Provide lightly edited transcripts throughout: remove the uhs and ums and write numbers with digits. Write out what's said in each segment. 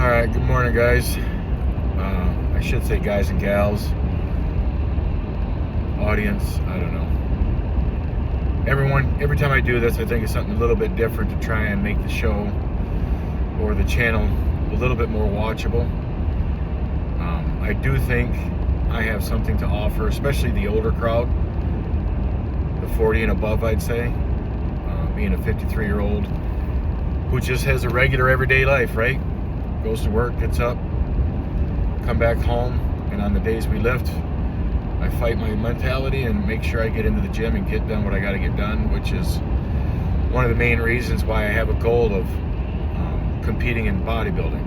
Alright, good morning, guys. I should say guys and gals. Audience, I don't know. Every time I do this, I think it's something a little bit different to try and make the show or the channel a little bit more watchable. I do think I have something to offer, especially the older crowd, the 40 and above, I'd say. Being a 53-year-old who just has a regular everyday life, right? Goes to work, gets up, come back home, and on the days we lift, I fight my mentality and make sure I get into the gym and get done what I got to get done, which is one of the main reasons why I have a goal of competing in bodybuilding.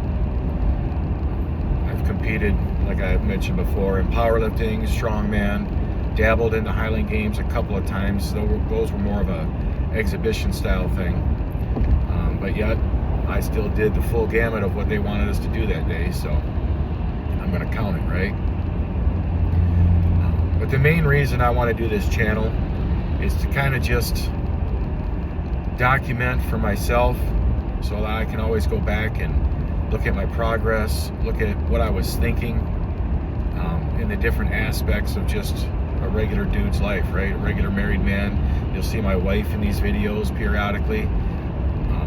I've competed, like I mentioned before, in powerlifting, strongman, dabbled in the Highland Games a couple of times. Those were more of a exhibition style thing, but yet I still did the full gamut of what they wanted us to do that day, so I'm going to count it, right? But the main reason I want to do this channel is to kind of just document for myself so that I can always go back and look at my progress, look at what I was thinking in the different aspects of just a regular dude's life, right? A regular married man. You'll see my wife in these videos periodically.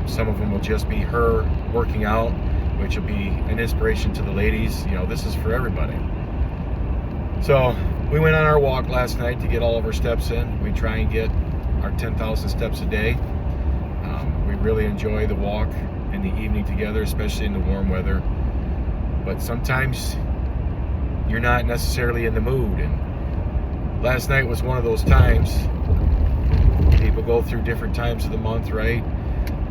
Some of them will just be her working out, which will be an inspiration to the ladies. You know, this is for everybody. So we went on our walk last night to get all of our steps in. We try and get our 10,000 steps a day. We really enjoy the walk in the evening together, especially in the warm weather. But sometimes you're not necessarily in the mood. And last night was one of those times. People go through different times of the month, right?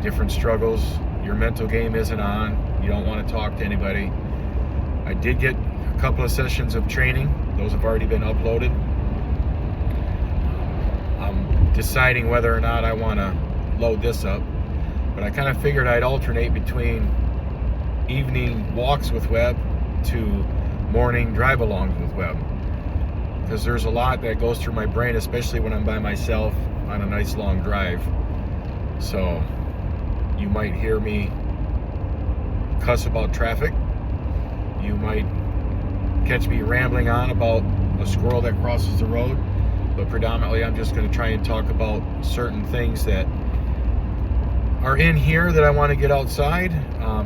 Different struggles. Your mental game isn't on. You don't want to talk to anybody. I did get a couple of sessions of training. Those have already been uploaded. I'm deciding whether or not I want to load this up, but I kind of figured I'd alternate between evening walks with Webb to morning drive-alongs with Webb, because there's a lot that goes through my brain, especially when I'm by myself on a nice long drive. So you might hear me cuss about traffic. You might catch me rambling on about a squirrel that crosses the road. But predominantly, I'm just going to try and talk about certain things that are in here that I want to get outside.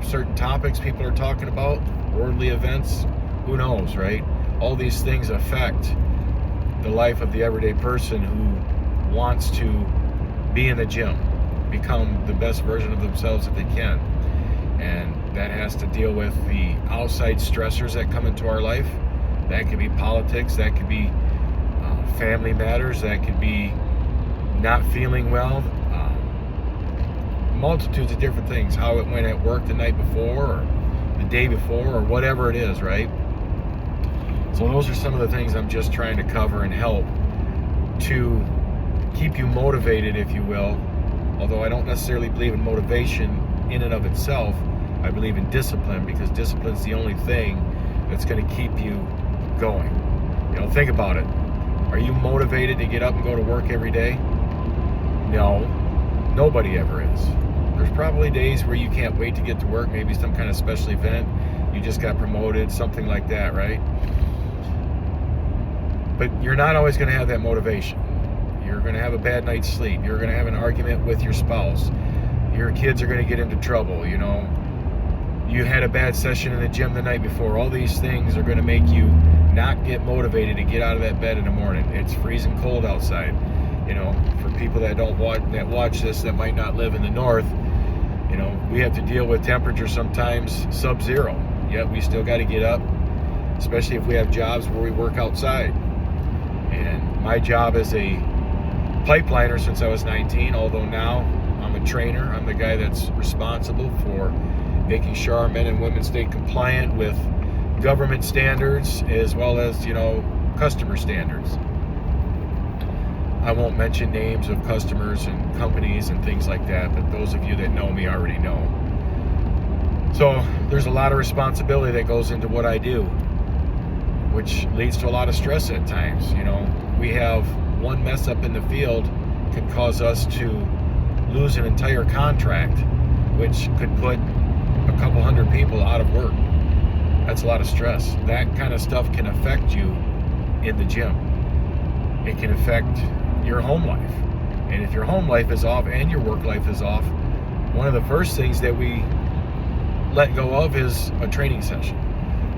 Certain topics people are talking about, worldly events, who knows, right? All these things affect the life of the everyday person who wants to be in the gym, become the best version of themselves that they can. And that has to deal with the outside stressors that come into our life. That could be politics, that could be family matters, that could be not feeling well, multitudes of different things, how it went at work the night before or the day before or whatever it is, right? So those are some of the things I'm just trying to cover and help to keep you motivated, if you will. Although I don't necessarily believe in motivation in and of itself, I believe in discipline, because discipline is the only thing that's going to keep you going. You know, think about it. Are you motivated to get up and go to work every day? No, nobody ever is. There's probably days where you can't wait to get to work, maybe some kind of special event, you just got promoted, something like that, right? But you're not always going to have that motivation. You're going to have a bad night's sleep. You're going to have an argument with your spouse. Your kids are going to get into trouble, you know. You had a bad session in the gym the night before. All these things are going to make you not get motivated to get out of that bed in the morning. It's freezing cold outside. You know, for people that watch this that might not live in the north, you know, we have to deal with temperatures sometimes sub-zero. Yet we still got to get up, especially if we have jobs where we work outside. And my job is a pipeliner since I was 19, although now I'm a trainer. I'm the guy that's responsible for making sure our men and women stay compliant with government standards as well as, you know, customer standards. I won't mention names of customers and companies and things like that, but those of you that know me already know. So there's a lot of responsibility that goes into what I do, which leads to a lot of stress at times. You know, we have one mess up in the field could cause us to lose an entire contract, which could put a couple hundred people out of work. That's a lot of stress. That kind of stuff can affect you in the gym. It can affect your home life. And if your home life is off and your work life is off, one of the first things that we let go of is a training session.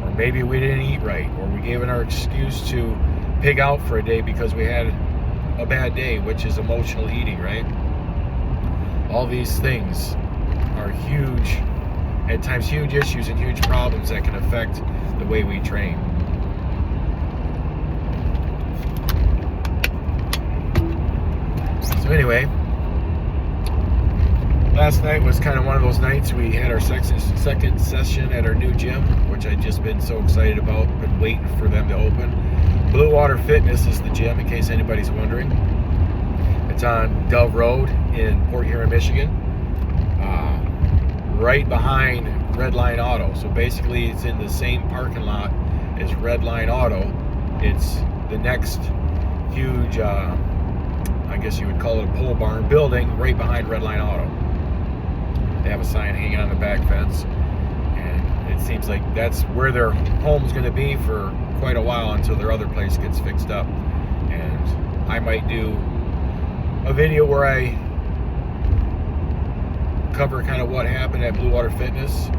Or maybe we didn't eat right, or we gave it our excuse to pig out for a day because we had a bad day, which is emotional eating, right? All these things are huge, at times huge issues and huge problems that can affect the way we train. So anyway, last night was kind of one of those nights. We had our second session at our new gym, which I've just been so excited about. Been waiting for them to open. Blue Water Fitness is the gym, in case anybody's wondering. It's on Dove Road in Port Huron, Michigan, right behind Red Line Auto. So basically, it's in the same parking lot as Red Line Auto. It's the next huge, I guess you would call it a pole barn building, right behind Red Line Auto. They have a sign hanging on the back fence, and it seems like that's where their home's going to be for quite a while until their other place gets fixed up. And I might do a video where I cover kind of what happened at Blue Water Fitness,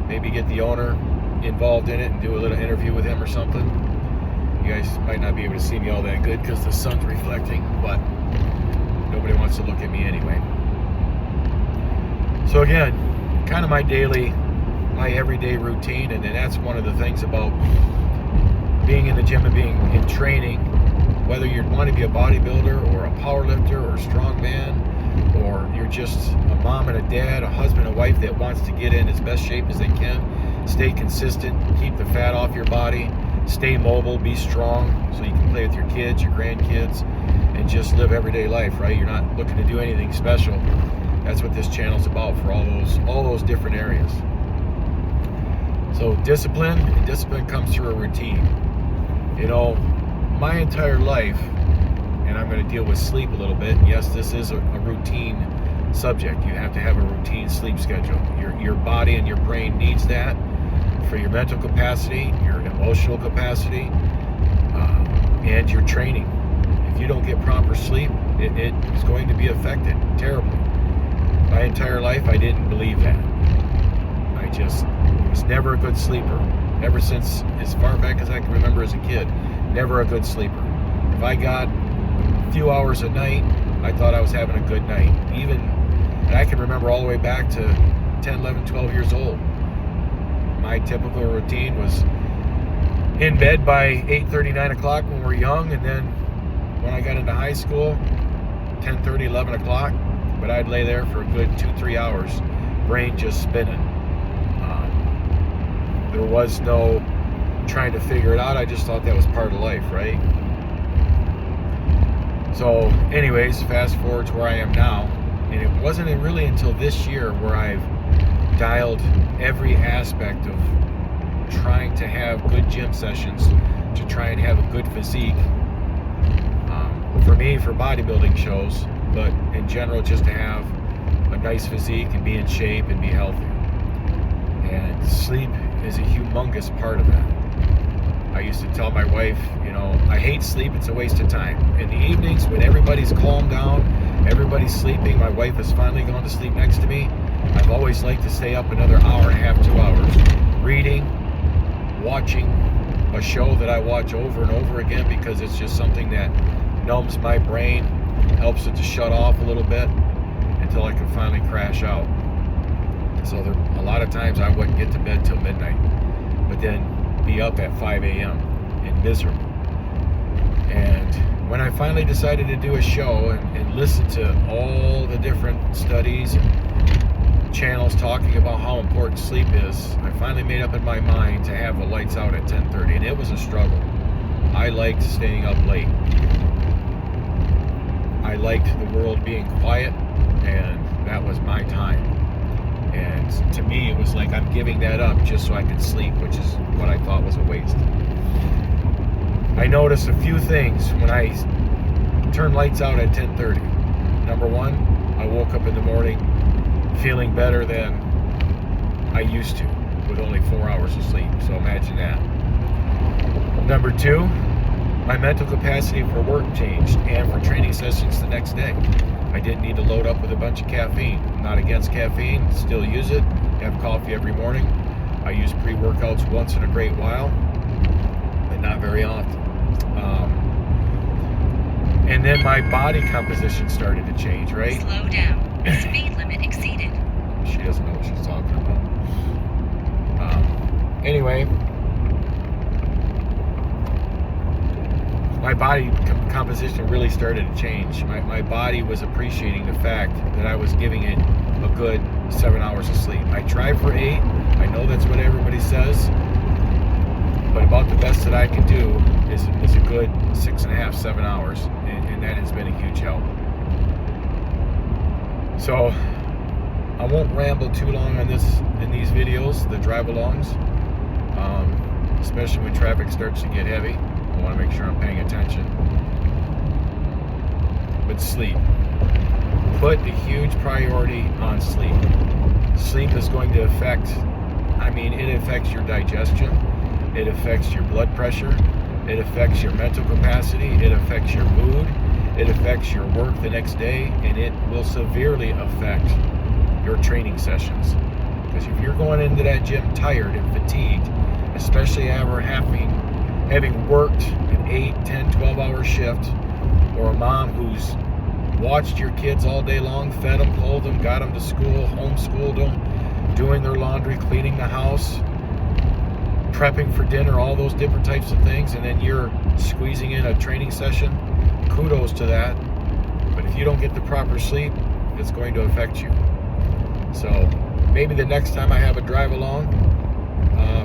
maybe get the owner involved in it and do a little interview with him or something. You guys might not be able to see me all that good because the sun's reflecting, but nobody wants to look at me anyway. So again, kind of my everyday routine, and then that's one of the things about being in the gym and being in training, whether you want to be a bodybuilder or a powerlifter or a strongman, or you're just a mom and a dad, a husband and wife that wants to get in as best shape as they can, stay consistent, keep the fat off your body, stay mobile, be strong, so you can play with your kids, your grandkids, and just live everyday life, right? You're not looking to do anything special. That's what this channel's about, for all those different areas. So discipline comes through a routine. You know, my entire life, and I'm going to deal with sleep a little bit. Yes, this is a routine subject. You have to have a routine sleep schedule. Your body and your brain needs that for your mental capacity, your emotional capacity, and your training. If you don't get proper sleep, it is going to be affected terribly. My entire life, I didn't believe that. I just was never a good sleeper. Ever since as far back as I can remember as a kid, never a good sleeper. If I got a few hours a night, I thought I was having a good night. And I can remember all the way back to 10, 11, 12 years old. My typical routine was in bed by 8:30, 9 o'clock when we were young, and then when I got into high school, 10:30, 11 o'clock, but I'd lay there for a good 2-3 hours, brain just spinning. There was no trying to figure it out. I just thought that was part of life, right? So anyways, fast forward to where I am now, and it wasn't really until this year where I've dialed every aspect of trying to have good gym sessions, to try and have a good physique. For me, for bodybuilding shows, but in general, just to have a nice physique and be in shape and be healthy. And sleep is a humongous part of that. I used to tell my wife, you know, I hate sleep, it's a waste of time. In the evenings, when everybody's calmed down, everybody's sleeping, my wife has finally gone to sleep next to me, I've always liked to stay up another hour and a half, 2 hours, reading, watching a show that I watch over and over again, because it's just something that numbs my brain, helps it to shut off a little bit until I can finally crash out. So a lot of times I wouldn't get to bed till midnight, but then be up at 5 a.m. and miserable. And when I finally decided to do a show and listen to all the different studies and channels talking about how important sleep is, I finally made up in my mind to have the lights out at 10:30, and it was a struggle. I liked staying up late. I liked the world being quiet, and that was my time. And to me, it was like I'm giving that up just so I could sleep, which is what I thought was a waste. I noticed a few things when I turned lights out at 10:30. Number one, I woke up in the morning feeling better than I I used to, with only 4 hours of sleep. So imagine that. Number 2, my mental capacity for work changed, and for training sessions the next day. I didn't need to load up with a bunch of caffeine. I'm not against caffeine, still use it. Have coffee every morning. I use pre-workouts once in a great while, but not very often. And then my body composition started to change, right? Slow down. Speed limit exceeded. She doesn't know what she's talking about. Anyway, my body composition really started to change. My body was appreciating the fact that I was giving it a good 7 hours of sleep. I try for 8. I know that's what everybody says, but about the best that I can do is a good 6.5, 7 hours, and that has been a huge help. So I won't ramble too long on this in these videos, the drive-alongs, especially when traffic starts to get heavy. I want to make sure I'm paying attention. But sleep. Put a huge priority on sleep. Sleep is going to affect, it affects your digestion. It affects your blood pressure. It affects your mental capacity. It affects your mood. It affects your work the next day. And it will severely affect your training sessions. Because if you're going into that gym tired and fatigued, especially after having worked an 8, 10, 12-hour shift, or a mom who's watched your kids all day long, fed them, clothed them, got them to school, homeschooled them, doing their laundry, cleaning the house, prepping for dinner, all those different types of things, and then you're squeezing in a training session, kudos to that. But if you don't get the proper sleep, it's going to affect you. So maybe the next time I have a drive-along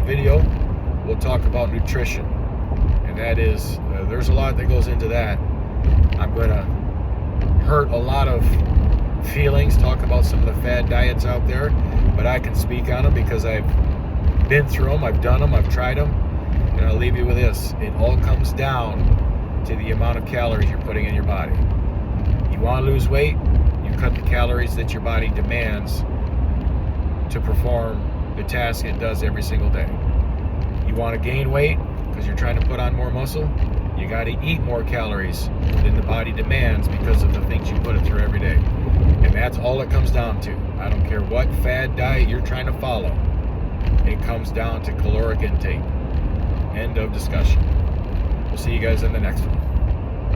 video, we'll talk about nutrition. And that is, there's a lot that goes into that. I'm going to hurt a lot of feelings, talk about some of the fad diets out there, but I can speak on them because I've been through them, I've done them, I've tried them, and I'll leave you with this. It all comes down to the amount of calories you're putting in your body. You want to lose weight, you cut the calories that your body demands to perform the task it does every single day. You want to gain weight because you're trying to put on more muscle, you got to eat more calories than the body demands because of the things you put it through every day. And that's all it comes down to. I don't care what fad diet you're trying to follow. It comes down to caloric intake. End of discussion. We'll see you guys in the next one.